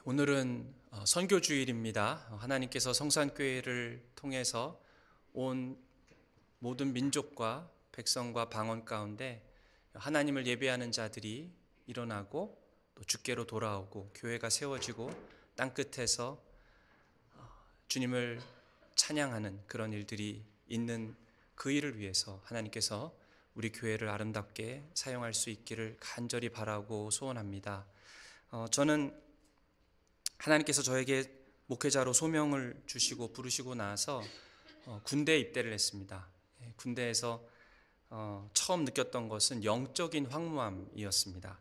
오늘은 선교주일입니다. 하나님께서 성산교회를 통해서 온 모든 민족과 백성과 방언 가운데 하나님을 예배하는 자들이 일어나고 또 주께로 돌아오고 교회가 세워지고 땅끝에서 주님을 찬양하는 그런 일들이 있는 그 일을 위해서 하나님께서 우리 교회를 아름답게 사용할 수 있기를 간절히 바라고 소원합니다. 저는 하나님께서 저에게 목회자로 소명을 주시고 부르시고 나서 군대에 입대를 했습니다. 군대에서 처음 느꼈던 것은 영적인 황무함이었습니다.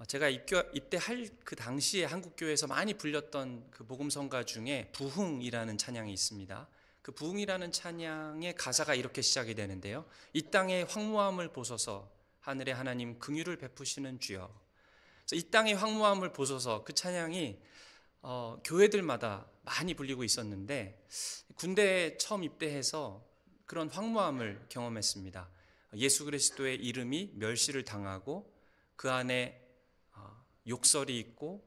제가 입대할 그 당시에 한국교회에서 많이 불렸던 그 복음성가 중에 부흥이라는 찬양이 있습니다. 그 부흥이라는 찬양의 가사가 이렇게 시작이 되는데요. 이 땅의 황무함을 보소서 하늘의 하나님 긍휼을 베푸시는 주여. 이 땅의 황무함을 보소서, 그 찬양이 교회들마다 많이 불리고 있었는데 군대에 처음 입대해서 그런 황무함을 경험했습니다. 예수 그리스도의 이름이 멸시를 당하고 그 안에 욕설이 있고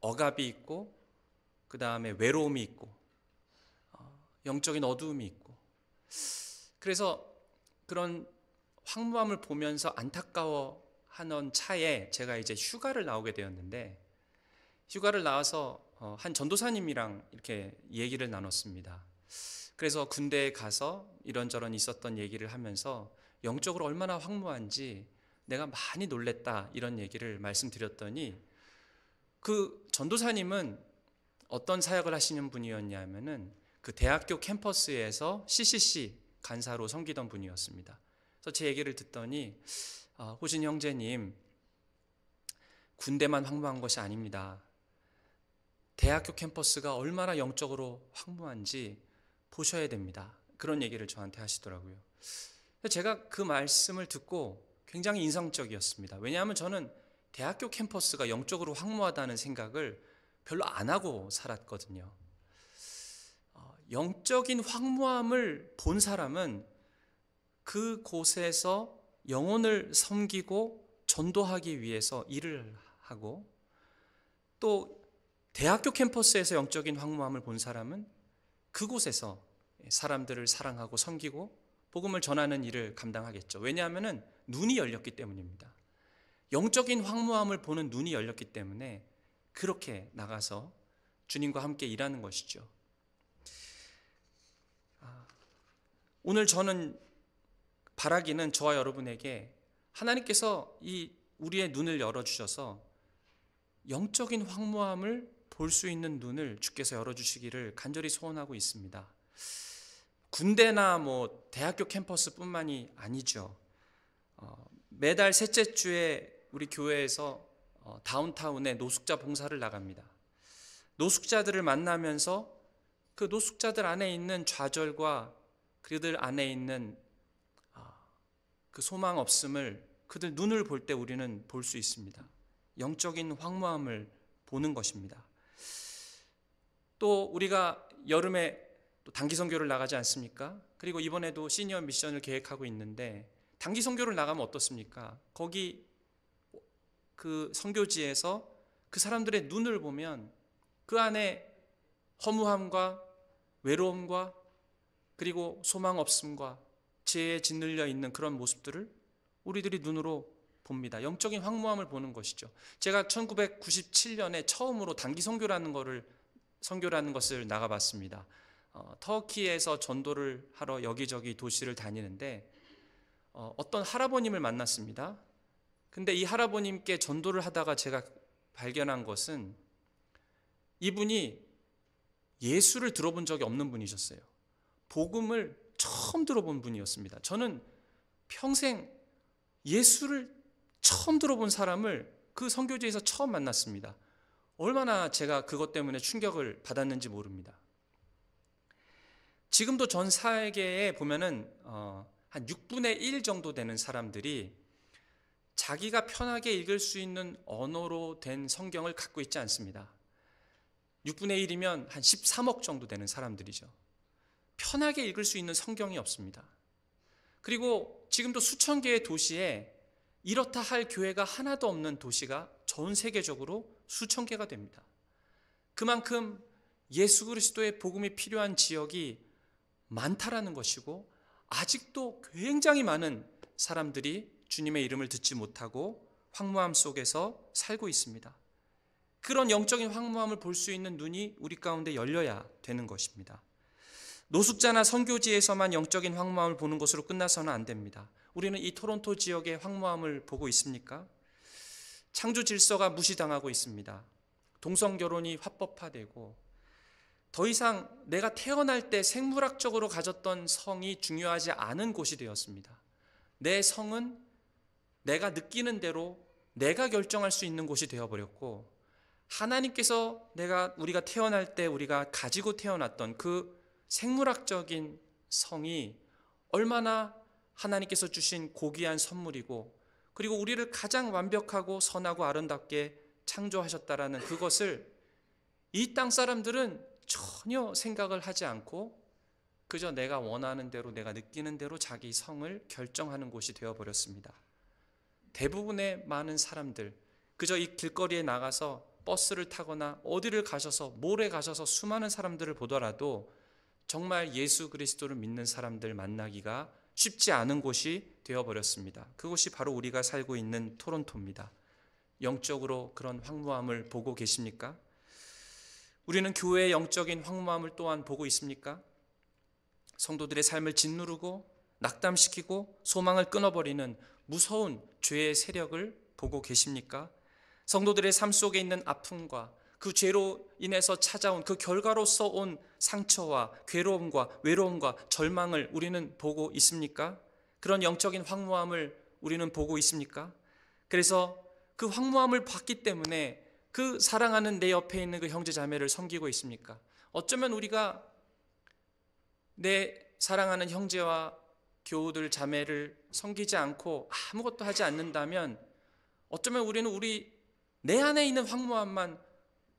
억압이 있고 그 다음에 외로움이 있고 영적인 어두움이 있고, 그래서 그런 황무함을 보면서 안타까워하는 차에 제가 이제 휴가를 나오게 되었는데, 휴가를 나와서 한 전도사님이랑 이렇게 얘기를 나눴습니다. 그래서 군대에 가서 이런저런 있었던 얘기를 하면서 영적으로 얼마나 황무한지 내가 많이 놀랬다, 이런 얘기를 말씀드렸더니 그 전도사님은 어떤 사역을 하시는 분이었냐면은 그 대학교 캠퍼스에서 CCC 간사로 섬기던 분이었습니다. 그래서 제 얘기를 듣더니 호진 형제님, 군대만 황무한 것이 아닙니다. 대학교 캠퍼스가 얼마나 영적으로 황무한지 보셔야 됩니다. 그런 얘기를 저한테 하시더라고요. 제가 그 말씀을 듣고 굉장히 인상적이었습니다. 왜냐하면 저는 대학교 캠퍼스가 영적으로 황무하다는 생각을 별로 안 하고 살았거든요. 영적인 황무함을 본 사람은 그곳에서 영혼을 섬기고 전도하기 위해서 일을 하고, 또 대학교 캠퍼스에서 영적인 황무함을 본 사람은 그곳에서 사람들을 사랑하고 섬기고 복음을 전하는 일을 감당하겠죠. 왜냐하면 눈이 열렸기 때문입니다. 영적인 황무함을 보는 눈이 열렸기 때문에 그렇게 나가서 주님과 함께 일하는 것이죠. 오늘 저는 바라기는 저와 여러분에게 하나님께서 이 우리의 눈을 열어주셔서 영적인 황무함을 볼 수 있는 눈을 주께서 열어주시기를 간절히 소원하고 있습니다. 군대나 대학교 캠퍼스뿐만이 아니죠. 매달 셋째 주에 우리 교회에서 다운타운에 노숙자 봉사를 나갑니다. 노숙자들을 만나면서 그 노숙자들 안에 있는 좌절과 그들 안에 있는 그 소망 없음을 그들 눈을 볼 때 우리는 볼 수 있습니다. 영적인 황무함을 보는 것입니다. 또 우리가 여름에 또 단기 선교를 나가지 않습니까? 그리고 이번에도 시니어 미션을 계획하고 있는데 단기 선교를 나가면 어떻습니까? 거기 그 선교지에서 그 사람들의 눈을 보면 그 안에 허무함과 외로움과 그리고 소망 없음과 죄에 짓눌려 있는 그런 모습들을 우리들이 눈으로 봅니다. 영적인 황무함을 보는 것이죠. 제가 1997년에 처음으로 단기 선교라는 것을 나가봤습니다. 터키에서 전도를 하러 여기저기 도시를 다니는데 어떤 할아버님을 만났습니다. 근데 이 할아버님께 전도를 하다가 제가 발견한 것은 이분이 예수를 들어본 적이 없는 분이셨어요. 복음을 처음 들어본 분이었습니다. 저는 평생 예수를 처음 들어본 사람을 그 선교지에서 처음 만났습니다. 얼마나 제가 그것 때문에 충격을 받았는지 모릅니다. 지금도 전 세계에 보면은 한 6분의 1 정도 되는 사람들이 자기가 편하게 읽을 수 있는 언어로 된 성경을 갖고 있지 않습니다. 6분의 1이면 한 13억 정도 되는 사람들이죠. 편하게 읽을 수 있는 성경이 없습니다. 그리고 지금도 수천 개의 도시에 이렇다 할 교회가 하나도 없는 도시가 전 세계적으로 수천 개가 됩니다. 그만큼 예수 그리스도의 복음이 필요한 지역이 많다라는 것이고, 아직도 굉장히 많은 사람들이 주님의 이름을 듣지 못하고 황무함 속에서 살고 있습니다. 그런 영적인 황무함을 볼 수 있는 눈이 우리 가운데 열려야 되는 것입니다. 노숙자나 선교지에서만 영적인 황무함을 보는 것으로 끝나서는 안 됩니다. 우리는 이 토론토 지역의 황무함을 보고 있습니까? 창조 질서가 무시당하고 있습니다. 동성결혼이 합법화되고, 더 이상 내가 태어날 때 생물학적으로 가졌던 성이 중요하지 않은 곳이 되었습니다. 내 성은 내가 느끼는 대로 내가 결정할 수 있는 곳이 되어버렸고, 하나님께서 우리가 태어날 때 우리가 가지고 태어났던 그 생물학적인 성이 얼마나 하나님께서 주신 고귀한 선물이고, 그리고 우리를 가장 완벽하고 선하고 아름답게 창조하셨다라는 그것을 이 땅 사람들은 전혀 생각을 하지 않고 그저 내가 원하는 대로, 내가 느끼는 대로 자기 성을 결정하는 곳이 되어버렸습니다. 대부분의 많은 사람들, 그저 이 길거리에 나가서 버스를 타거나 어디를 가셔서, 몰에 가셔서 수많은 사람들을 보더라도 정말 예수 그리스도를 믿는 사람들 만나기가 쉽지 않은 곳이 되어버렸습니다. 그곳이 바로 우리가 살고 있는 토론토입니다. 영적으로 그런 황무함을 보고 계십니까? 우리는 교회의 영적인 황무함을 또한 보고 있습니까? 성도들의 삶을 짓누르고 낙담시키고 소망을 끊어버리는 무서운 죄의 세력을 보고 계십니까? 성도들의 삶 속에 있는 아픔과 그 죄로 인해서 찾아온 그 결과로서 온 상처와 괴로움과 외로움과 절망을 우리는 보고 있습니까? 그런 영적인 황무함을 우리는 보고 있습니까? 그래서 그 황무함을 봤기 때문에 그 사랑하는 내 옆에 있는 그 형제 자매를 섬기고 있습니까? 어쩌면 우리가 내 사랑하는 형제와 교우들 자매를 섬기지 않고 아무것도 하지 않는다면 어쩌면 우리는 내 안에 있는 황무함만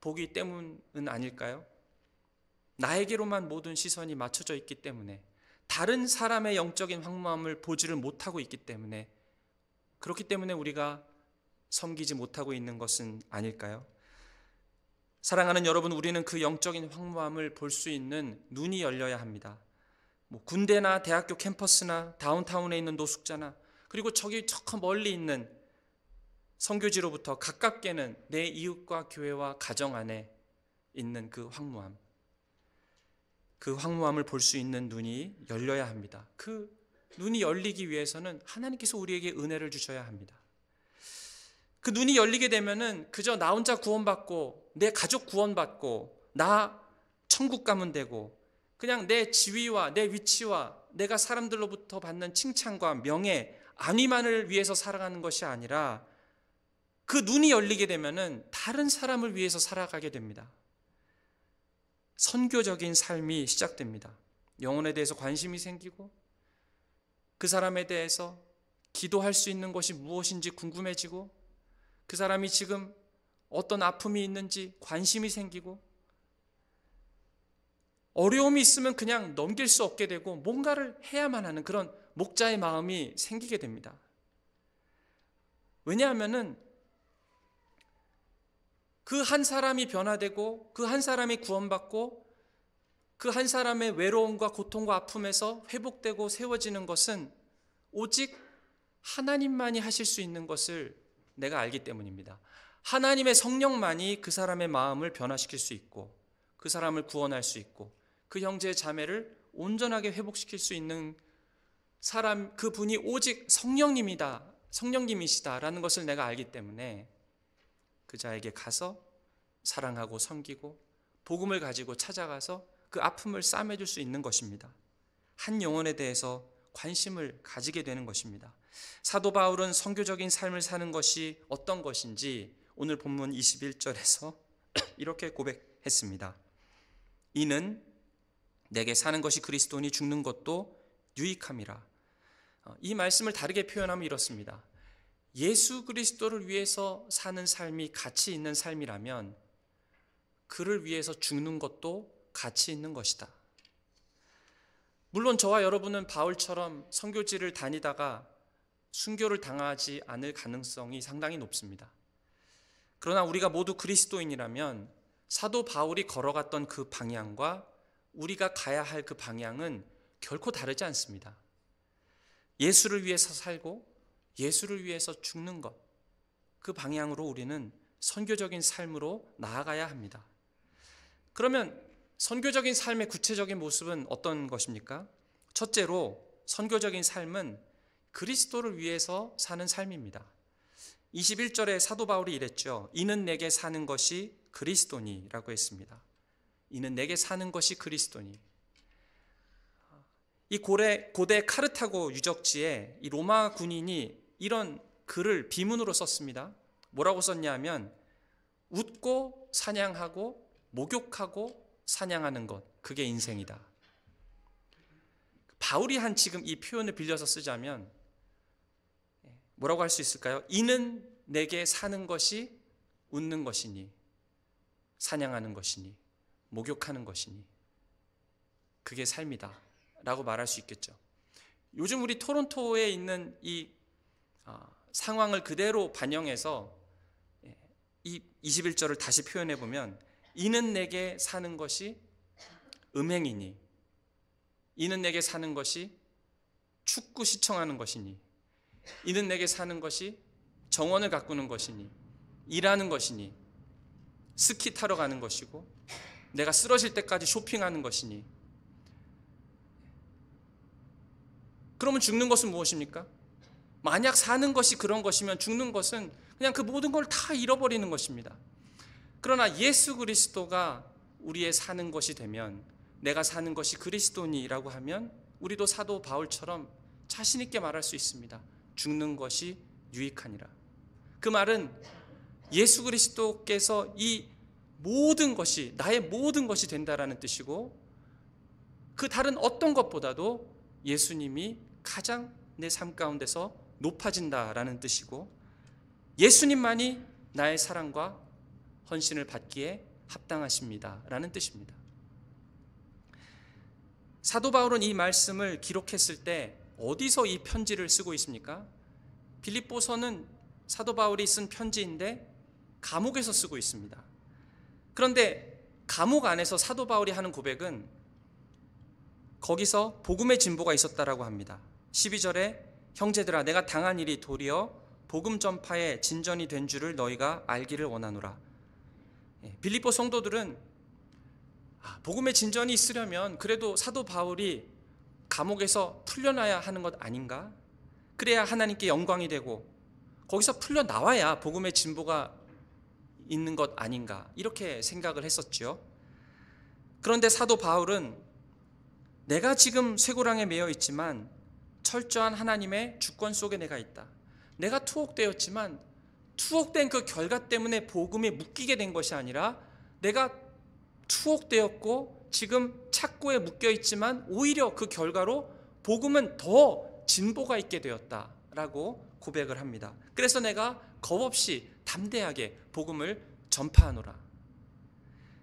보기 때문은 아닐까요? 나에게로만 모든 시선이 맞춰져 있기 때문에, 다른 사람의 영적인 황무함을 보지를 못하고 있기 때문에, 그렇기 때문에 우리가 섬기지 못하고 있는 것은 아닐까요? 사랑하는 여러분, 우리는 그 영적인 황무함을 볼 수 있는 눈이 열려야 합니다. 군대나 대학교 캠퍼스나 다운타운에 있는 노숙자나, 그리고 저기 저 멀리 있는 선교지로부터 가깝게는 내 이웃과 교회와 가정 안에 있는 그 황무함, 그 황무함을 볼 수 있는 눈이 열려야 합니다. 그 눈이 열리기 위해서는 하나님께서 우리에게 은혜를 주셔야 합니다. 그 눈이 열리게 되면은 그저 나 혼자 구원받고 내 가족 구원받고 나 천국 가면 되고, 그냥 내 지위와 내 위치와 내가 사람들로부터 받는 칭찬과 명예, 안위만을 위해서 살아가는 것이 아니라, 그 눈이 열리게 되면은 다른 사람을 위해서 살아가게 됩니다. 선교적인 삶이 시작됩니다. 영혼에 대해서 관심이 생기고, 그 사람에 대해서 기도할 수 있는 것이 무엇인지 궁금해지고, 그 사람이 지금 어떤 아픔이 있는지 관심이 생기고, 어려움이 있으면 그냥 넘길 수 없게 되고 뭔가를 해야만 하는 그런 목자의 마음이 생기게 됩니다. 왜냐하면은 그 한 사람이 변화되고, 그 한 사람이 구원받고, 그 한 사람의 외로움과 고통과 아픔에서 회복되고 세워지는 것은 오직 하나님만이 하실 수 있는 것을 내가 알기 때문입니다. 하나님의 성령만이 그 사람의 마음을 변화시킬 수 있고, 그 사람을 구원할 수 있고, 그 형제 자매를 온전하게 회복시킬 수 있는 사람, 그분이 오직 성령님이시다라는 것을 내가 알기 때문에 그 자에게 가서 사랑하고 섬기고 복음을 가지고 찾아가서 그 아픔을 싸매줄 수 있는 것입니다. 한 영혼에 대해서 관심을 가지게 되는 것입니다. 사도 바울은 선교적인 삶을 사는 것이 어떤 것인지 오늘 본문 21절에서 이렇게 고백했습니다. 이는 내게 사는 것이 그리스도니 죽는 것도 유익함이라. 이 말씀을 다르게 표현하면 이렇습니다. 예수 그리스도를 위해서 사는 삶이 가치 있는 삶이라면 그를 위해서 죽는 것도 가치 있는 것이다. 물론 저와 여러분은 바울처럼 선교지를 다니다가 순교를 당하지 않을 가능성이 상당히 높습니다. 그러나 우리가 모두 그리스도인이라면 사도 바울이 걸어갔던 그 방향과 우리가 가야 할 그 방향은 결코 다르지 않습니다. 예수를 위해서 살고 예수를 위해서 죽는 것, 그 방향으로 우리는 선교적인 삶으로 나아가야 합니다. 그러면 선교적인 삶의 구체적인 모습은 어떤 것입니까? 첫째로 선교적인 삶은 그리스도를 위해서 사는 삶입니다. 21절에 사도 바울이 이랬죠. 이는 내게 사는 것이 그리스도니라고 했습니다. 이는 내게 사는 것이 그리스도니. 이 고대 카르타고 유적지에 이 로마 군인이 이런 글을 비문으로 썼습니다. 뭐라고 썼냐면 웃고 사냥하고 목욕하고 사냥하는 것, 그게 인생이다. 바울이 한 지금 이 표현을 빌려서 쓰자면 뭐라고 할 수 있을까요? 이는 내게 사는 것이 웃는 것이니, 사냥하는 것이니, 목욕하는 것이니, 그게 삶이다 라고 말할 수 있겠죠. 요즘 우리 토론토에 있는 이 상황을 그대로 반영해서 이 21절을 다시 표현해 보면, 이는 내게 사는 것이 음행이니, 이는 내게 사는 것이 축구 시청하는 것이니, 이는 내게 사는 것이 정원을 가꾸는 것이니, 일하는 것이니, 스키 타러 가는 것이고, 내가 쓰러질 때까지 쇼핑하는 것이니. 그러면 죽는 것은 무엇입니까? 만약 사는 것이 그런 것이면 죽는 것은 그냥 그 모든 걸 다 잃어버리는 것입니다. 그러나 예수 그리스도가 우리의 사는 것이 되면, 내가 사는 것이 그리스도니라고 하면 우리도 사도 바울처럼 자신 있게 말할 수 있습니다. 죽는 것이 유익하니라. 그 말은 예수 그리스도께서 이 모든 것이, 나의 모든 것이 된다라는 뜻이고, 그 다른 어떤 것보다도 예수님이 가장 내 삶 가운데서 높아진다라는 뜻이고, 예수님만이 나의 사랑과 헌신을 받기에 합당하십니다 라는 뜻입니다. 사도 바울은 이 말씀을 기록했을 때 어디서 이 편지를 쓰고 있습니까? 빌립보서는 사도 바울이 쓴 편지인데 감옥에서 쓰고 있습니다. 그런데 감옥 안에서 사도 바울이 하는 고백은 거기서 복음의 진보가 있었다라고 합니다. 12절에 형제들아, 내가 당한 일이 도리어 복음 전파의 진전이 된 줄을 너희가 알기를 원하노라. 빌립보 성도들은 복음의 진전이 있으려면 그래도 사도 바울이 감옥에서 풀려나야 하는 것 아닌가? 그래야 하나님께 영광이 되고 거기서 풀려나와야 복음의 진보가 있는 것 아닌가? 이렇게 생각을 했었죠. 그런데 사도 바울은 내가 지금 쇠고랑에 매여 있지만 철저한 하나님의 주권 속에 내가 있다. 내가 투옥되었지만 투옥된 그 결과 때문에 복음에 묶이게 된 것이 아니라, 내가 투옥되었고 지금 착고에 묶여 있지만 오히려 그 결과로 복음은 더 진보가 있게 되었다라고 고백을 합니다. 그래서 내가 겁없이 담대하게 복음을 전파하노라.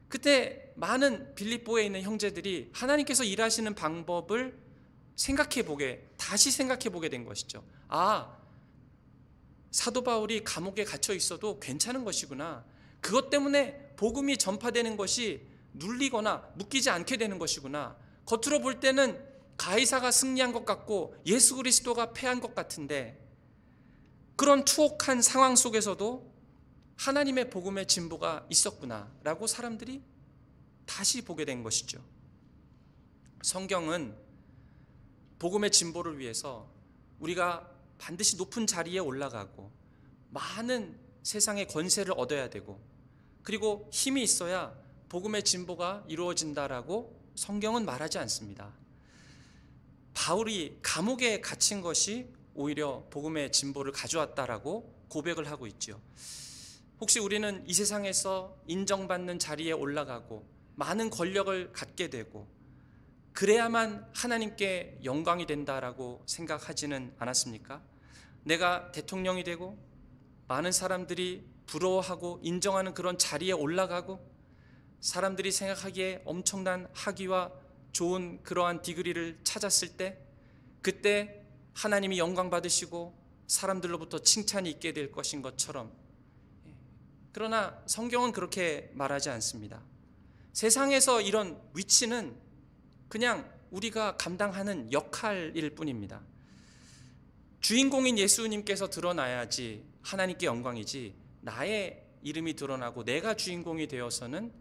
그때 많은 빌립보에 있는 형제들이 하나님께서 일하시는 방법을 다시 생각해 보게 된 것이죠. 사도 바울이 감옥에 갇혀 있어도 괜찮은 것이구나. 그것 때문에 복음이 전파되는 것이 눌리거나 묶이지 않게 되는 것이구나. 겉으로 볼 때는 가이사가 승리한 것 같고 예수 그리스도가 패한 것 같은데, 그런 투옥한 상황 속에서도 하나님의 복음의 진보가 있었구나 라고 사람들이 다시 보게 된 것이죠. 성경은 복음의 진보를 위해서 우리가 반드시 높은 자리에 올라가고 많은 세상의 권세를 얻어야 되고, 그리고 힘이 있어야 복음의 진보가 이루어진다라고 성경은 말하지 않습니다. 바울이 감옥에 갇힌 것이 오히려 복음의 진보를 가져왔다라고 고백을 하고 있죠. 혹시 우리는 이 세상에서 인정받는 자리에 올라가고 많은 권력을 갖게 되고 그래야만 하나님께 영광이 된다라고 생각하지는 않았습니까? 내가 대통령이 되고 많은 사람들이 부러워하고 인정하는 그런 자리에 올라가고 사람들이 생각하기에 엄청난 학위와 좋은 그러한 디그리를 찾았을 때, 그때 하나님이 영광 받으시고 사람들로부터 칭찬이 있게 될 것인 것처럼 그러나 성경은 그렇게 말하지 않습니다. 세상에서 이런 위치는 그냥 우리가 감당하는 역할일 뿐입니다. 주인공인 예수님께서 드러나야지 하나님께 영광이지, 나의 이름이 드러나고 내가 주인공이 되어서는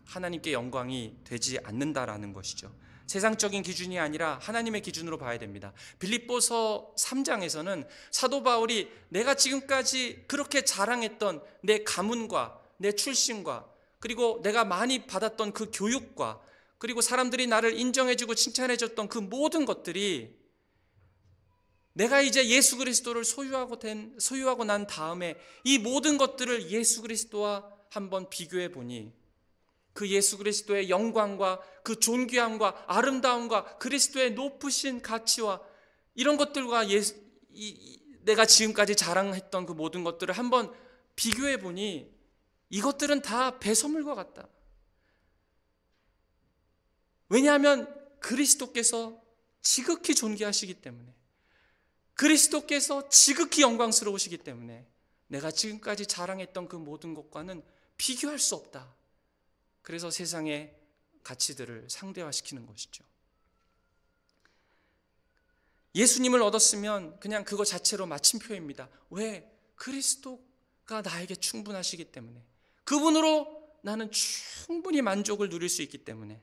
하나님께 영광이 되지 않는다라는 것이죠. 세상적인 기준이 아니라 하나님의 기준으로 봐야 됩니다. 빌립보서 3장에서는 사도 바울이 내가 지금까지 그렇게 자랑했던 내 가문과 내 출신과, 그리고 내가 많이 받았던 그 교육과, 그리고 사람들이 나를 인정해주고 칭찬해줬던 그 모든 것들이 내가 이제 예수 그리스도를 소유하고 난 다음에 이 모든 것들을 예수 그리스도와 한번 비교해 보니 그 예수 그리스도의 영광과 그 존귀함과 아름다움과 그리스도의 높으신 가치와 이런 것들과 내가 지금까지 자랑했던 그 모든 것들을 한번 비교해 보니 이것들은 다 배설물과 같다. 왜냐하면 그리스도께서 지극히 존귀하시기 때문에, 그리스도께서 지극히 영광스러우시기 때문에 내가 지금까지 자랑했던 그 모든 것과는 비교할 수 없다. 그래서 세상의 가치들을 상대화시키는 것이죠. 예수님을 얻었으면 그냥 그거 자체로 마침표입니다. 왜? 그리스도가 나에게 충분하시기 때문에, 그분으로 나는 충분히 만족을 누릴 수 있기 때문에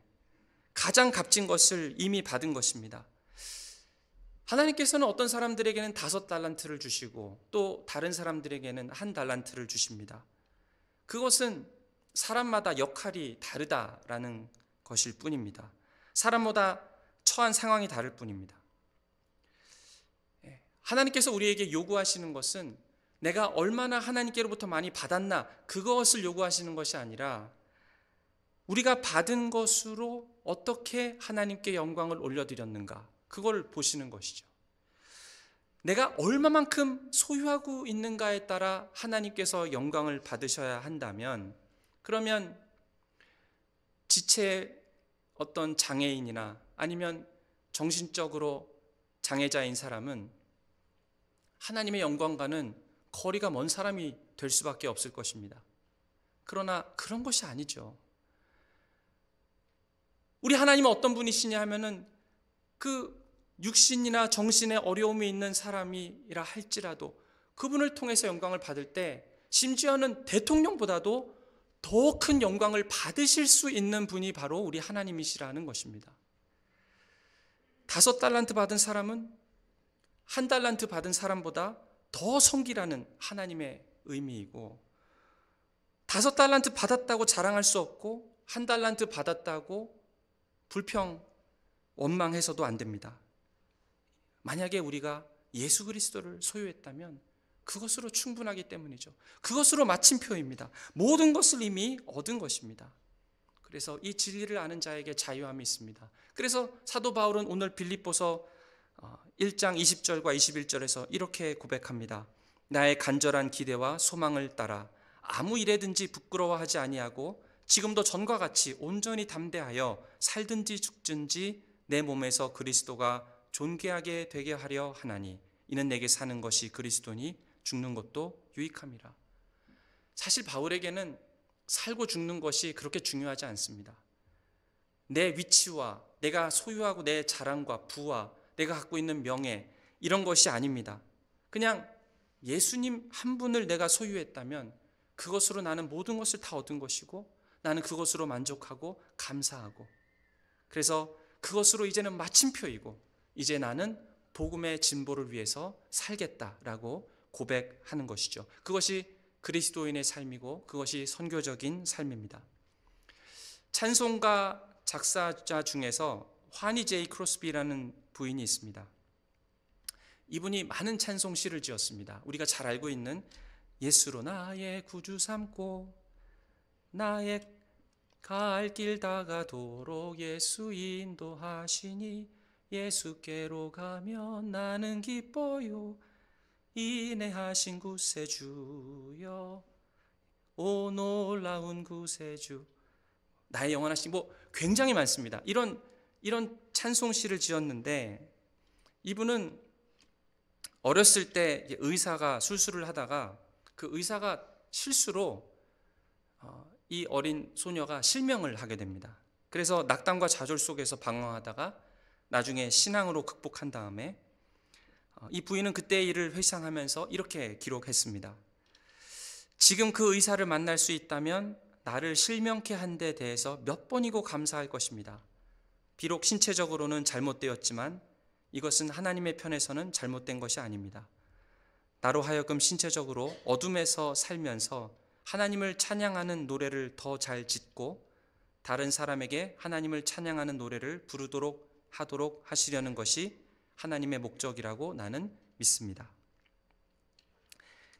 가장 값진 것을 이미 받은 것입니다. 하나님께서는 어떤 사람들에게는 5달란트를 주시고 또 다른 사람들에게는 1달란트를 주십니다. 그것은 사람마다 역할이 다르다라는 것일 뿐입니다. 사람마다 처한 상황이 다를 뿐입니다. 하나님께서 우리에게 요구하시는 것은 내가 얼마나 하나님께로부터 많이 받았나, 그것을 요구하시는 것이 아니라 우리가 받은 것으로 어떻게 하나님께 영광을 올려드렸는가, 그걸 보시는 것이죠. 내가 얼마만큼 소유하고 있는가에 따라 하나님께서 영광을 받으셔야 한다면, 그러면 지체 어떤 장애인이나 아니면 정신적으로 장애자인 사람은 하나님의 영광과는 거리가 먼 사람이 될 수밖에 없을 것입니다. 그러나 그런 것이 아니죠. 우리 하나님은 어떤 분이시냐 하면은 그 육신이나 정신에 어려움이 있는 사람이라 할지라도 그분을 통해서 영광을 받을 때 심지어는 대통령보다도 더 큰 영광을 받으실 수 있는 분이 바로 우리 하나님이시라는 것입니다. 5달란트 받은 사람은 1달란트 받은 사람보다 더 성기라는 하나님의 의미이고, 5달란트 받았다고 자랑할 수 없고 1달란트 받았다고 불평, 원망해서도 안 됩니다. 만약에 우리가 예수 그리스도를 소유했다면 그것으로 충분하기 때문이죠. 그것으로 마침표입니다. 모든 것을 이미 얻은 것입니다. 그래서 이 진리를 아는 자에게 자유함이 있습니다. 그래서 사도 바울은 오늘 빌립보서 1장 20절과 21절에서 이렇게 고백합니다. 나의 간절한 기대와 소망을 따라 아무 일에든지 부끄러워하지 아니하고 지금도 전과 같이 온전히 담대하여 살든지 죽든지 내 몸에서 그리스도가 존귀하게 되게 하려 하나니 이는 내게 사는 것이 그리스도니 죽는 것도 유익함이라. 사실 바울에게는 살고 죽는 것이 그렇게 중요하지 않습니다. 내 위치와 내가 소유하고 내 자랑과 부와 내가 갖고 있는 명예, 이런 것이 아닙니다. 그냥 예수님 한 분을 내가 소유했다면 그것으로 나는 모든 것을 다 얻은 것이고 나는 그것으로 만족하고 감사하고, 그래서 그것으로 이제는 마침표이고 이제 나는 복음의 진보를 위해서 살겠다라고 고백하는 것이죠. 그것이 그리스도인의 삶이고 그것이 선교적인 삶입니다. 찬송가 작사자 중에서 화니 제이 크로스비라는 부인이 있습니다. 이분이 많은 찬송시를 지었습니다. 우리가 잘 알고 있는 예수로 나의 구주 삼고 나의 갈 길 다가도록 예수 인도하시니 예수께로 가면 나는 기뻐요 인내하신 구세주여 오 놀라운 구세주 나의 영원하신, 굉장히 많습니다. 이런 찬송시를 지었는데 이분은 어렸을 때 의사가 수술을 하다가 그 의사가 실수로 이 어린 소녀가 실명을 하게 됩니다. 그래서 낙담과 좌절 속에서 방황하다가 나중에 신앙으로 극복한 다음에 이 부인은 그때의 일을 회상하면서 이렇게 기록했습니다. 지금 그 의사를 만날 수 있다면 나를 실명케 한 데 대해서 몇 번이고 감사할 것입니다. 비록 신체적으로는 잘못되었지만 이것은 하나님의 편에서는 잘못된 것이 아닙니다. 나로 하여금 신체적으로 어둠에서 살면서 하나님을 찬양하는 노래를 더 잘 짓고 다른 사람에게 하나님을 찬양하는 노래를 부르도록 하도록 하시려는 것이 하나님의 목적이라고 나는 믿습니다.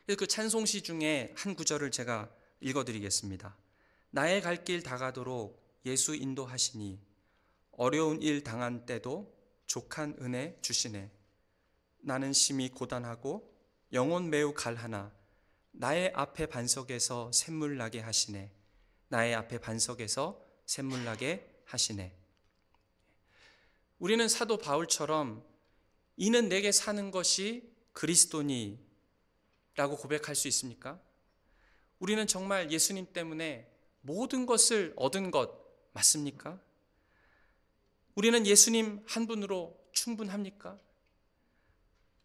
그 찬송시 중에 한 구절을 제가 읽어드리겠습니다. 나의 갈 길 다가도록 예수 인도하시니 어려운 일 당한 때도 족한 은혜 주시네. 나는 심히 고단하고 영혼 매우 갈하나 나의 앞에 반석에서 샘물 나게 하시네. 나의 앞에 반석에서 샘물 나게 하시네. 우리는 사도 바울처럼 이는 내게 사는 것이 그리스도니 라고 고백할 수 있습니까? 우리는 정말 예수님 때문에 모든 것을 얻은 것 맞습니까? 우리는 예수님 한 분으로 충분합니까?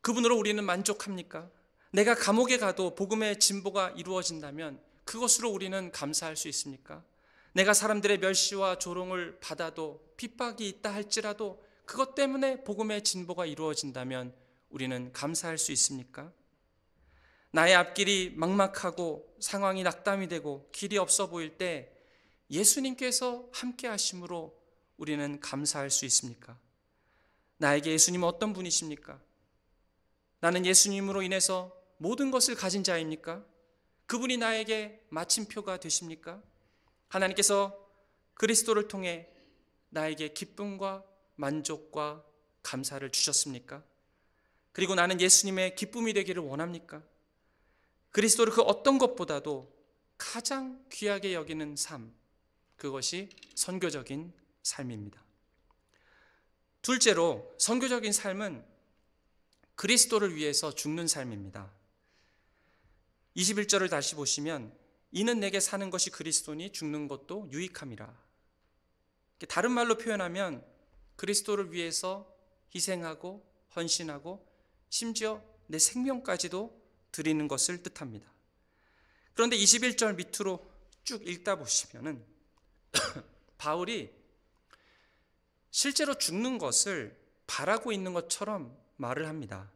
그분으로 우리는 만족합니까? 내가 감옥에 가도 복음의 진보가 이루어진다면 그것으로 우리는 감사할 수 있습니까? 내가 사람들의 멸시와 조롱을 받아도 핍박이 있다 할지라도 그것 때문에 복음의 진보가 이루어진다면 우리는 감사할 수 있습니까? 나의 앞길이 막막하고 상황이 낙담이 되고 길이 없어 보일 때 예수님께서 함께 하심으로 우리는 감사할 수 있습니까? 나에게 예수님은 어떤 분이십니까? 나는 예수님으로 인해서 모든 것을 가진 자입니까? 그분이 나에게 마침표가 되십니까? 하나님께서 그리스도를 통해 나에게 기쁨과 만족과 감사를 주셨습니까? 그리고 나는 예수님의 기쁨이 되기를 원합니까? 그리스도를 그 어떤 것보다도 가장 귀하게 여기는 삶, 그것이 선교적인 삶입니다. 둘째로 선교적인 삶은 그리스도를 위해서 죽는 삶입니다. 21절을 다시 보시면 이는 내게 사는 것이 그리스도니 죽는 것도 유익함이라. 다른 말로 표현하면 그리스도를 위해서 희생하고 헌신하고 심지어 내 생명까지도 드리는 것을 뜻합니다. 그런데 21절 밑으로 쭉 읽다 보시면은 바울이 실제로 죽는 것을 바라고 있는 것처럼 말을 합니다.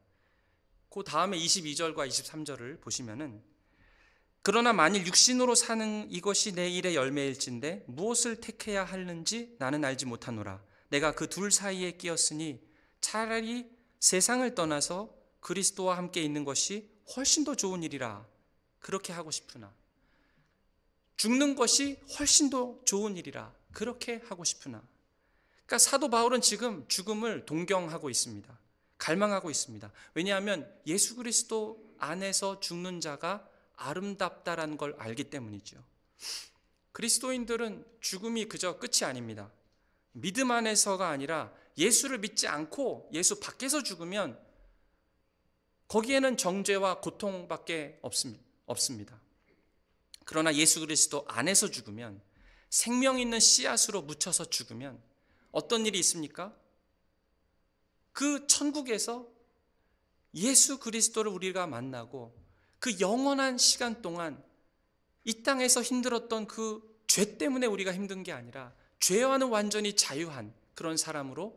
그 다음에 22절과 23절을 보시면은 그러나 만일 육신으로 사는 이것이 내 일의 열매일진데 무엇을 택해야 하는지 나는 알지 못하노라. 내가 그 둘 사이에 끼었으니 차라리 세상을 떠나서 그리스도와 함께 있는 것이 훨씬 더 좋은 일이라. 그렇게 하고 싶으나 죽는 것이 훨씬 더 좋은 일이라. 그렇게 하고 싶으나. 그러니까 사도 바울은 지금 죽음을 동경하고 있습니다. 갈망하고 있습니다. 왜냐하면 예수 그리스도 안에서 죽는 자가 아름답다라는 걸 알기 때문이죠. 그리스도인들은 죽음이 그저 끝이 아닙니다. 믿음 안에서가 아니라 예수를 믿지 않고 예수 밖에서 죽으면 거기에는 정죄와 고통밖에 없습니다. 그러나 예수 그리스도 안에서 죽으면 생명 있는 씨앗으로 묻혀서 죽으면 어떤 일이 있습니까? 그 천국에서 예수 그리스도를 우리가 만나고 그 영원한 시간 동안 이 땅에서 힘들었던 그 죄 때문에 우리가 힘든 게 아니라 죄와는 완전히 자유한 그런 사람으로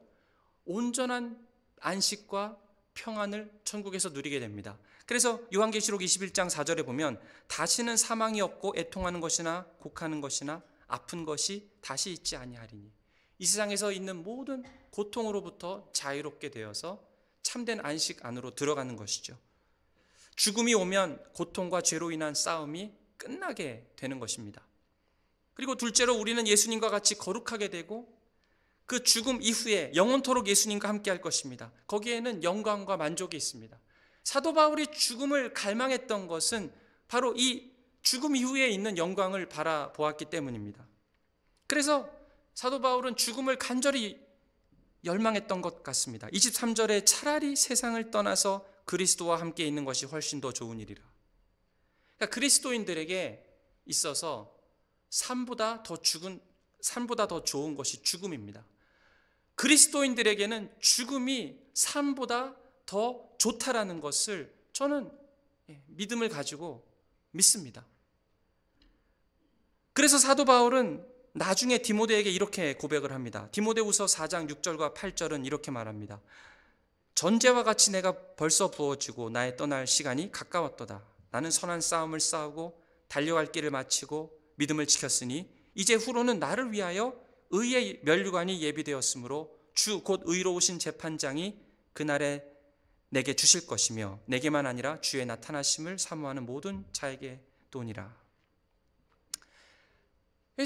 온전한 안식과 평안을 천국에서 누리게 됩니다. 그래서 요한계시록 21장 4절에 보면 다시는 사망이 없고 애통하는 것이나 곡하는 것이나 아픈 것이 다시 있지 아니하리니 이 세상에서 있는 모든 고통으로부터 자유롭게 되어서 참된 안식 안으로 들어가는 것이죠. 죽음이 오면 고통과 죄로 인한 싸움이 끝나게 되는 것입니다. 그리고 둘째로 우리는 예수님과 같이 거룩하게 되고 그 죽음 이후에 영원토록 예수님과 함께 할 것입니다. 거기에는 영광과 만족이 있습니다. 사도 바울이 죽음을 갈망했던 것은 바로 이 죽음 이후에 있는 영광을 바라보았기 때문입니다. 그래서 사도 바울은 죽음을 간절히 열망했던 것 같습니다. 23절에 차라리 세상을 떠나서 그리스도와 함께 있는 것이 훨씬 더 좋은 일이라. 그러니까 그리스도인들에게 있어서 삶보다 더 좋은 것이 죽음입니다. 그리스도인들에게는 죽음이 삶보다 더 좋다라는 것을 저는 믿음을 가지고 믿습니다. 그래서 사도 바울은 나중에 디모데에게 이렇게 고백을 합니다. 디모데후서 4장 6절과 8절은 이렇게 말합니다. 전제와 같이 내가 벌써 부어지고 나의 떠날 시간이 가까웠도다. 나는 선한 싸움을 싸우고 달려갈 길을 마치고 믿음을 지켰으니 이제 후로는 나를 위하여 의의 면류관이 예비되었으므로 주 곧 의로우신 재판장이 그날에 내게 주실 것이며 내게만 아니라 주의 나타나심을 사모하는 모든 자에게 도니라.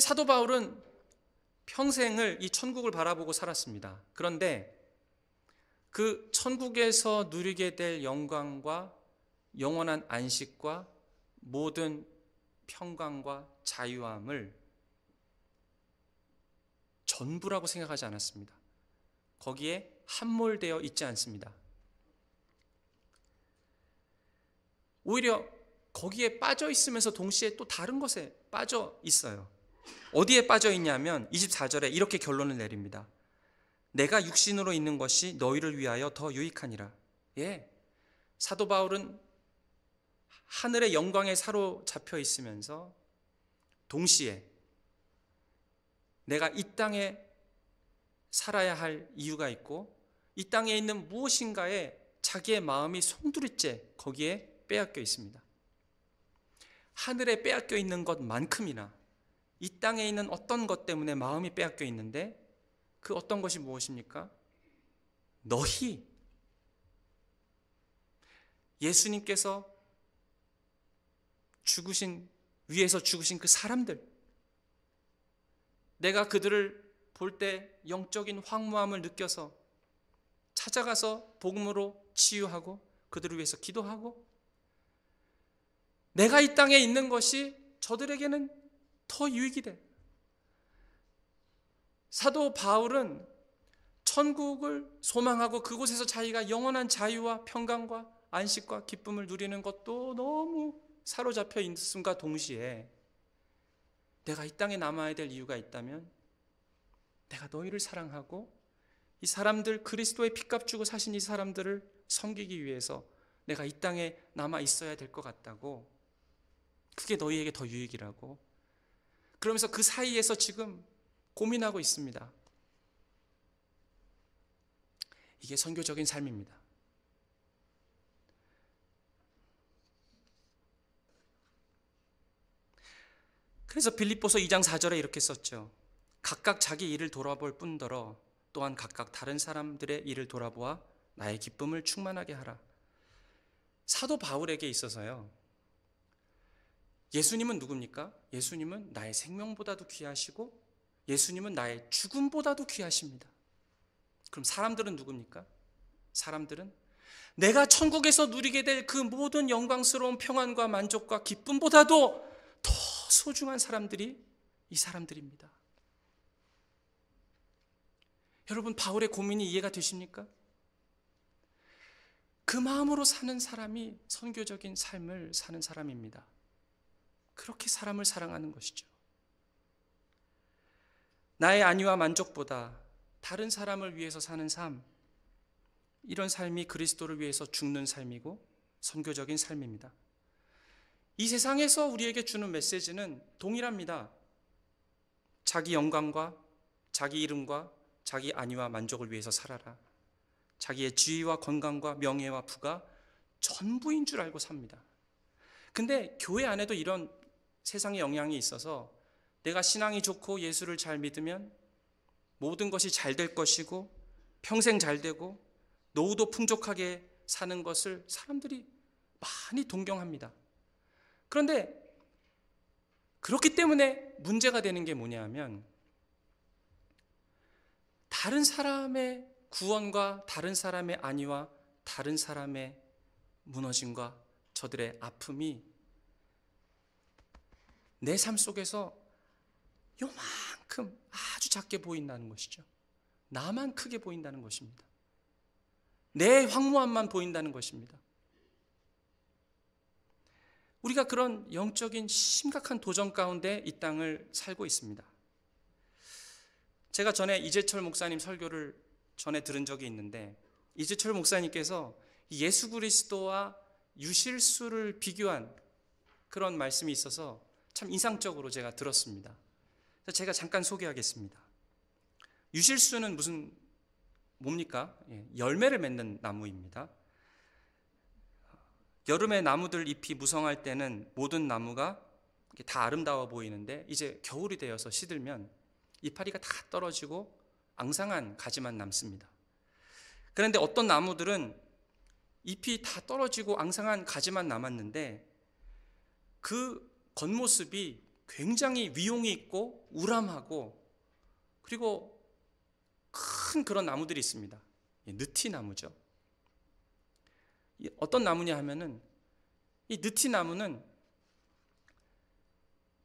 사도 바울은 평생을 이 천국을 바라보고 살았습니다. 그런데 그 천국에서 누리게 될 영광과 영원한 안식과 모든 평강과 자유함을 전부라고 생각하지 않았습니다. 거기에 함몰되어 있지 않습니다. 오히려 거기에 빠져 있으면서 동시에 또 다른 것에 빠져 있어요. 어디에 빠져 있냐면 24절에 이렇게 결론을 내립니다. 내가 육신으로 있는 것이 너희를 위하여 더 유익하니라. 사도 바울은 하늘의 영광에 사로잡혀 있으면서 동시에 내가 이 땅에 살아야 할 이유가 있고 이 땅에 있는 무엇인가에 자기의 마음이 송두리째 거기에 빼앗겨 있습니다. 하늘에 빼앗겨 있는 것만큼이나 이 땅에 있는 어떤 것 때문에 마음이 빼앗겨 있는데 그 어떤 것이 무엇입니까? 너희 예수님께서 위에서 죽으신 그 사람들, 내가 그들을 볼 때 영적인 황무함을 느껴서 찾아가서 복음으로 치유하고 그들을 위해서 기도하고 내가 이 땅에 있는 것이 저들에게는 더 유익이 돼. 사도 바울은 천국을 소망하고 그곳에서 자기가 영원한 자유와 평강과 안식과 기쁨을 누리는 것도 너무 사로잡혀 있음과 동시에 내가 이 땅에 남아야 될 이유가 있다면 내가 너희를 사랑하고 이 사람들 그리스도의 피값 주고 사신 이 사람들을 섬기기 위해서 내가 이 땅에 남아 있어야 될 것 같다고, 그게 너희에게 더 유익이라고, 그러면서 그 사이에서 지금 고민하고 있습니다. 이게 선교적인 삶입니다. 그래서 빌립보서 2장 4절에 이렇게 썼죠. 각각 자기 일을 돌아볼 뿐더러 또한 각각 다른 사람들의 일을 돌아보아 나의 기쁨을 충만하게 하라. 사도 바울에게 있어서요, 예수님은 누굽니까? 예수님은 나의 생명보다도 귀하시고 예수님은 나의 죽음보다도 귀하십니다. 그럼 사람들은 누굽니까? 사람들은 내가 천국에서 누리게 될 그 모든 영광스러운 평안과 만족과 기쁨보다도 더 소중한 사람들이 이 사람들입니다. 여러분, 바울의 고민이 이해가 되십니까? 그 마음으로 사는 사람이 선교적인 삶을 사는 사람입니다. 그렇게 사람을 사랑하는 것이죠. 나의 안위와 만족보다 다른 사람을 위해서 사는 삶, 이런 삶이 그리스도를 위해서 죽는 삶이고 선교적인 삶입니다. 이 세상에서 우리에게 주는 메시지는 동일합니다. 자기 영광과 자기 이름과 자기 안위와 만족을 위해서 살아라. 자기의 지위와 건강과 명예와 부가 전부인 줄 알고 삽니다. 근데 교회 안에도 이런 세상의 영향이 있어서 내가 신앙이 좋고 예수를 잘 믿으면 모든 것이 잘 될 것이고 평생 잘 되고 노후도 풍족하게 사는 것을 사람들이 많이 동경합니다. 그런데 그렇기 때문에 문제가 되는 게 뭐냐면 다른 사람의 구원과 다른 사람의 안위와 다른 사람의 무너짐과 저들의 아픔이 내 삶 속에서 요만큼 아주 작게 보인다는 것이죠. 나만 크게 보인다는 것입니다. 내 황무함만 보인다는 것입니다. 우리가 그런 영적인 심각한 도전 가운데 이 땅을 살고 있습니다. 제가 전에 이재철 목사님 설교를 전에 들은 적이 있는데, 이재철 목사님께서 예수 그리스도와 유실수를 비교한 그런 말씀이 있어서 참 인상적으로 제가 들었습니다. 그래서 제가 잠깐 소개하겠습니다. 유실수는 뭡니까? 열매를 맺는 나무입니다. 여름에 나무들 잎이 무성할 때는 모든 나무가 다 아름다워 보이는데, 이제 겨울이 되어서 시들면 이파리가 다 떨어지고 앙상한 가지만 남습니다. 그런데 어떤 나무들은 잎이 다 떨어지고 앙상한 가지만 남았는데 그 겉모습이 굉장히 위용이 있고 우람하고, 그리고 큰 그런 나무들이 있습니다. 느티나무죠. 어떤 나무냐 하면은, 이 느티나무는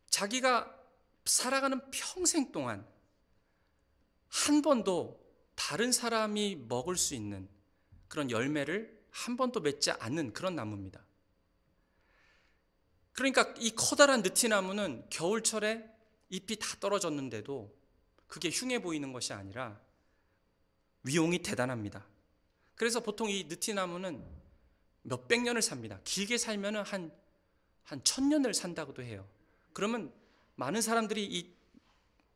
자기가 살아가는 평생 동안 한 번도 다른 사람이 먹을 수 있는 그런 열매를 한 번도 맺지 않는 그런 나무입니다. 그러니까 이 커다란 느티나무는 겨울철에 잎이 다 떨어졌는데도 그게 흉해 보이는 것이 아니라 위용이 대단합니다. 그래서 보통 이 느티나무는 몇백 년을 삽니다. 길게 살면 한 1000년을 산다고도 해요. 그러면 많은 사람들이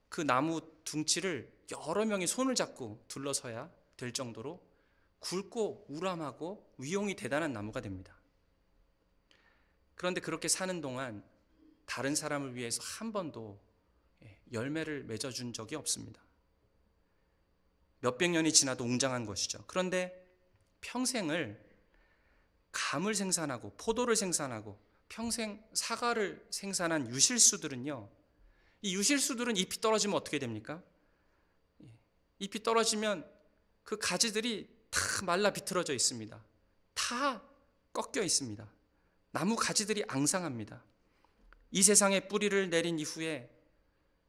그 나무 둥치를 여러 명이 손을 잡고 둘러서야 될 정도로 굵고 우람하고 위용이 대단한 나무가 됩니다. 그런데 그렇게 사는 동안 다른 사람을 위해서 한 번도 열매를 맺어준 적이 없습니다. 몇백 년이 지나도 웅장한 것이죠. 그런데 평생을 감을 생산하고 포도를 생산하고 평생 사과를 생산한 유실수들은요, 이 유실수들은 잎이 떨어지면 어떻게 됩니까? 잎이 떨어지면 그 가지들이 다 말라 비틀어져 있습니다. 다 꺾여 있습니다. 나무 가지들이 앙상합니다. 이 세상에 뿌리를 내린 이후에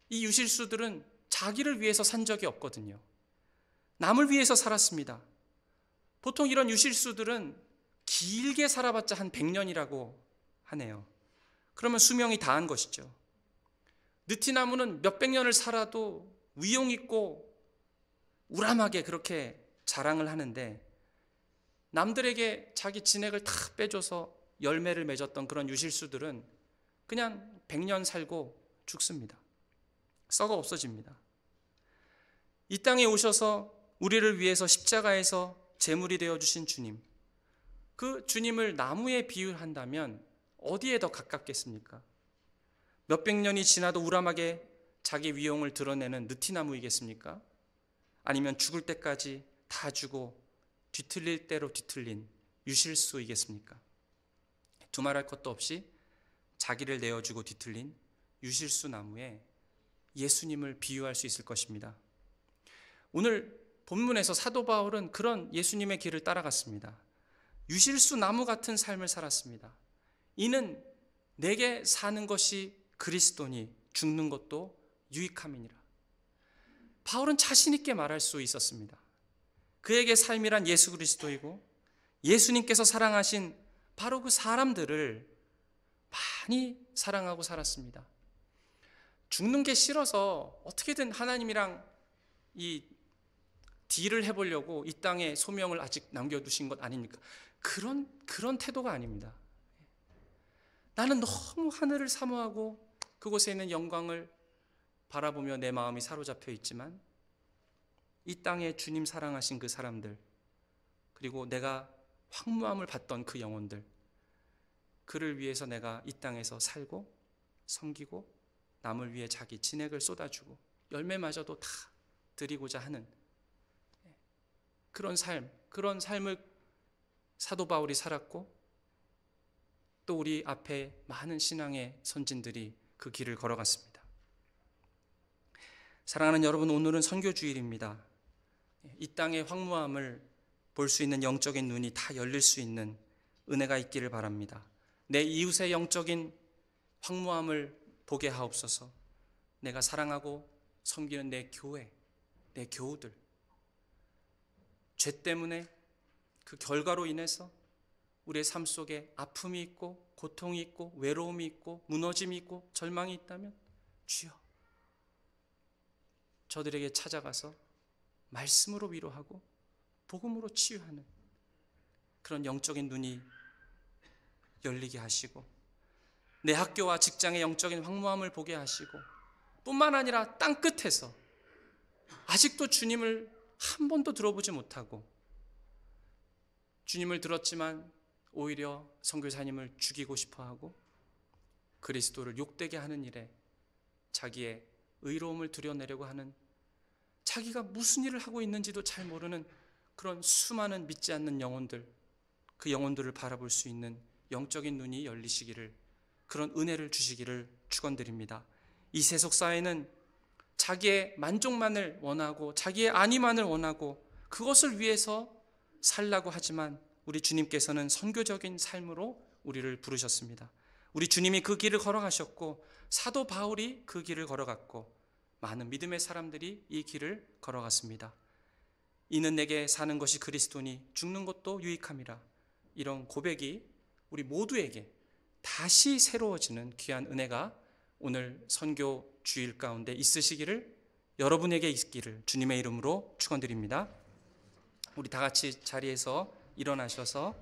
이 유실수들은 자기를 위해서 산 적이 없거든요. 남을 위해서 살았습니다. 보통 이런 유실수들은 길게 살아봤자 한 100년이라고 하네요. 그러면 수명이 다한 것이죠. 느티나무는 몇백 년을 살아도 위용 있고 우람하게 그렇게 자랑을 하는데, 남들에게 자기 진액을 다 빼줘서 열매를 맺었던 그런 유실수들은 그냥 100년 살고 죽습니다. 썩어 없어집니다. 이 땅에 오셔서 우리를 위해서 십자가에서 제물이 되어주신 주님, 그 주님을 나무에 비유한다면 어디에 더 가깝겠습니까? 몇백 년이 지나도 우람하게 자기 위용을 드러내는 느티나무이겠습니까? 아니면 죽을 때까지 다 주고 뒤틀릴 대로 뒤틀린 유실수이겠습니까? 두말할 것도 없이 자기를 내어주고 뒤틀린 유실수 나무에 예수님을 비유할 수 있을 것입니다. 오늘 본문에서 사도 바울은 그런 예수님의 길을 따라갔습니다. 유실수 나무 같은 삶을 살았습니다. 이는 내게 사는 것이 그리스도니 죽는 것도 유익함이니라. 바울은 자신 있게 말할 수 있었습니다. 그에게 삶이란 예수 그리스도이고 예수님께서 사랑하신 바로 그 사람들을 많이 사랑하고 살았습니다. 죽는 게 싫어서 어떻게든 하나님이랑 이 딜을 해보려고 이 땅에 소명을 아직 남겨두신 것 아닙니까? 그런 태도가 아닙니다. 나는 너무 하늘을 사모하고 그곳에 있는 영광을 바라보며 내 마음이 사로잡혀 있지만 이 땅에 주님 사랑하신 그 사람들, 그리고 내가 황무함을 받던 그 영혼들, 그를 위해서 내가 이 땅에서 살고 섬기고 남을 위해 자기 진액을 쏟아주고 열매마저도 다 드리고자 하는 그런 삶을 사도 바울이 살았고, 또 우리 앞에 많은 신앙의 선진들이 그 길을 걸어갔습니다. 사랑하는 여러분, 오늘은 선교주일입니다. 이 땅의 황무함을 볼 수 있는 영적인 눈이 다 열릴 수 있는 은혜가 있기를 바랍니다. 내 이웃의 영적인 황무함을 보게 하옵소서. 내가 사랑하고 섬기는 내 교회, 내 교우들, 죄 때문에 그 결과로 인해서 우리의 삶 속에 아픔이 있고 고통이 있고 외로움이 있고 무너짐이 있고 절망이 있다면 주여, 저들에게 찾아가서 말씀으로 위로하고 복음으로 치유하는 그런 영적인 눈이 열리게 하시고, 내 학교와 직장의 영적인 황무함을 보게 하시고, 뿐만 아니라 땅끝에서 아직도 주님을 한 번도 들어보지 못하고, 주님을 들었지만 오히려 선교사님을 죽이고 싶어하고 그리스도를 욕되게 하는 일에 자기의 의로움을 드러내려고 하는, 자기가 무슨 일을 하고 있는지도 잘 모르는 그런 수많은 믿지 않는 영혼들, 그 영혼들을 바라볼 수 있는 영적인 눈이 열리시기를, 그런 은혜를 주시기를 축원드립니다. 이 세속 사회는 자기의 만족만을 원하고 자기의 안위만을 원하고 그것을 위해서 살라고 하지만, 우리 주님께서는 선교적인 삶으로 우리를 부르셨습니다. 우리 주님이 그 길을 걸어가셨고, 사도 바울이 그 길을 걸어갔고, 많은 믿음의 사람들이 이 길을 걸어갔습니다. 이는 내게 사는 것이 그리스도니 죽는 것도 유익함이라. 이런 고백이 우리 모두에게 다시 새로워지는 귀한 은혜가 오늘 선교 주일 가운데 있으시기를, 여러분에게 있기를 주님의 이름으로 축원드립니다. 우리 다 같이 자리에서 일어나셔서